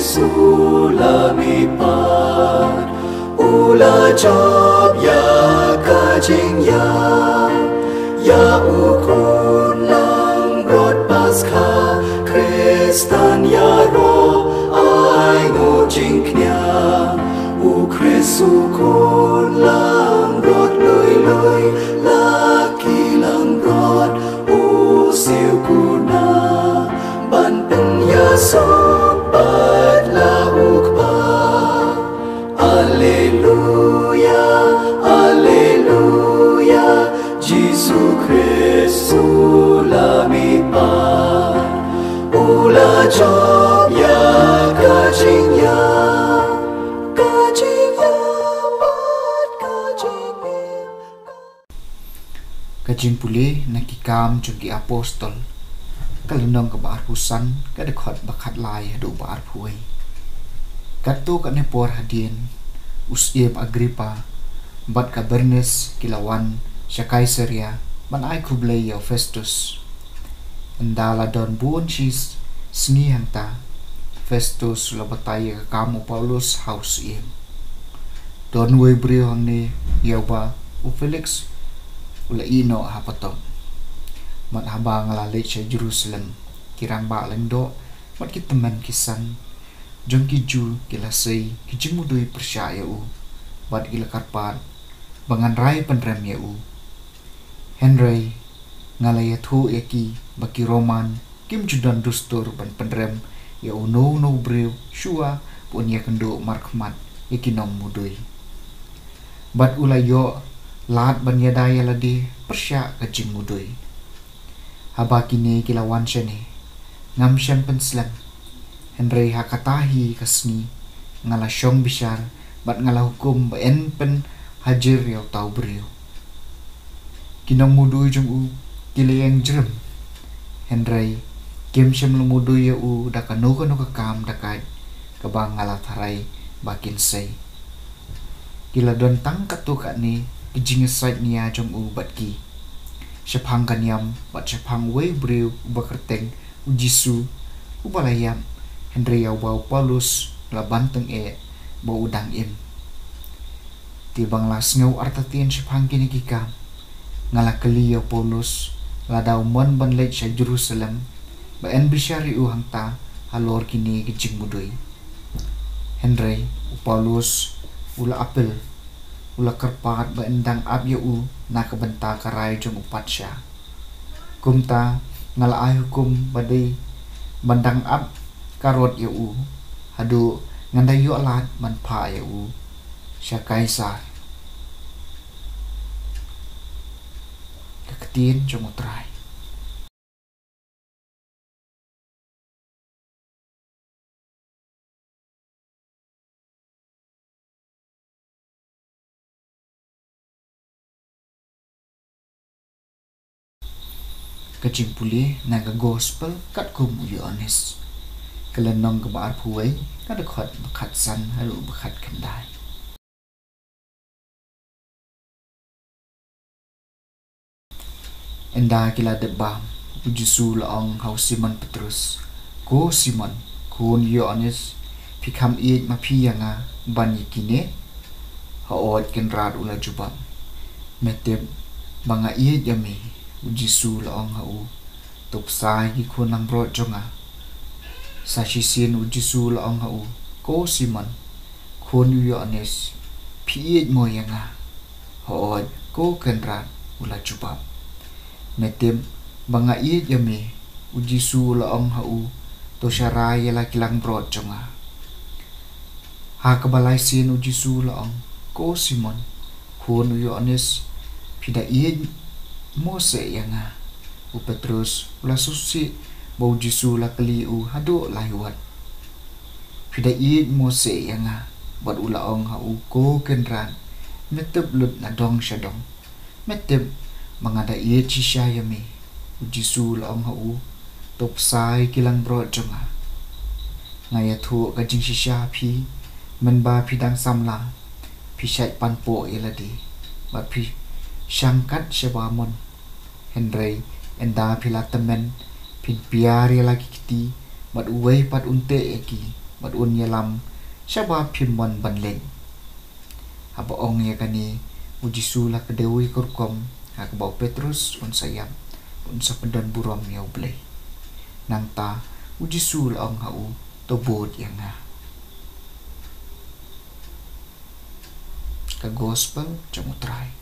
sulamipat ula job ya kajing ya ukun lang rod paskha Kristan ya ro ai ngo jing knya u Kristu kun lang rod lui laki lang rod u siu kuna ban pen ya sobat la ukpa Alleluia Alleluia Jesu Kristu lamipat ula job ya kajing ya bat kajing puli nakikam jugi apostol kalinong kabar pusan kadekot bakat lay do bar puai kato ka nepor hadien Usieb Agripa bat ka Bernes kilawan siya Kaisaria man ay kublay yaw Festus andala don buon sis snihan ta Festus labatay ka kamo Paulus haus iem don way brio hang ni yaw ba u Felix ula ino hapatong mat habang lalit siya Jerusalem kirang ba lendo mat kiteman kisan jong kiju kilasay kijing mudoy persyaya u bat gila karpat bangan ray penrem ya u Henry ngalayat hu yaki baki Roman kim judan dustur ban penrem ya u no brew shua pun ya kendo markmat yaki nong mudoy bat ulayo lat ban yadaya ladi persya kajing mudoy haba kini kilawan siya ni ngam siyan penslan Henry hakatahi kasni ngala syong bisyar bat ngala hukum baen pen hajir yaw tau beriu kinong mudoy jong u kilayang jerem Henry kim siyam lumudoy ya u daka no kakam dakad kabang ngala taray bakin say kila don tang katuka ni kijingesait niya jong u bat ki syapang kanyam bat syapang way beriu bakerteng u Jisu u balayam Henry yaw bau Paulus la banteng bau udang im tibang las ngaw artatin syapang kinikika ngala kali yaw Paulus la daw mon banlay siya Jerusalem baen bisyari u hangta halor kini kijing mudoy Henry u Paulus ula apel ula karpat baendang ab ya u nakabenta karay jong upat siya kumta ngala ay hukum baday bandang ab karot ya u hadu nganday yu alat manpa ya u siya Kaisar kakatin jong utray kajing puli naga gospel kat kum uyu onis kalenong kebaar puai kada khot bakat san haru bakat kendai enda kila debam ujisu laong hau Simon Petrus ko Simon kun uyu onis pikam iit mapi yanga banyi kine haot kenrat ula jubam meteb banga iit yami ujisu laong hau top sai ki kunang bro jonga sa sisin ujisu laong hau ko Simon kun uyu onis piit mo yanga haot ko kenrat ula jubam meteb banga iit yami ujisu laong hau to syarai la kilang bro jonga ha kabalai sin ujisu laong ko Simon kun uyu onis pida iit Mose yanga u Petrus ula susi bau Jisu la kali u hado laiwat pida iit Mose yanga bat ula ong ha u ko kenran meteb lut na dong syadong meteb mangada iit sisya yami u Jisu la ong ha u top sai kilang bro jonga ngaya thu kajing sisya pi menba pidang samla pi syait panpo eladi bat pi syangkat syabamon Henry enda pila temen pin piari lagi kiti bat uway pat unte eki madun yalam syaba phimon banleng haba ong ya kani mujisula kedewi kurkom hakbau Petrus un sayam un sapedan buram ya ublei nang ta ujisul ong hau tobot yang na ka gospel jamutrai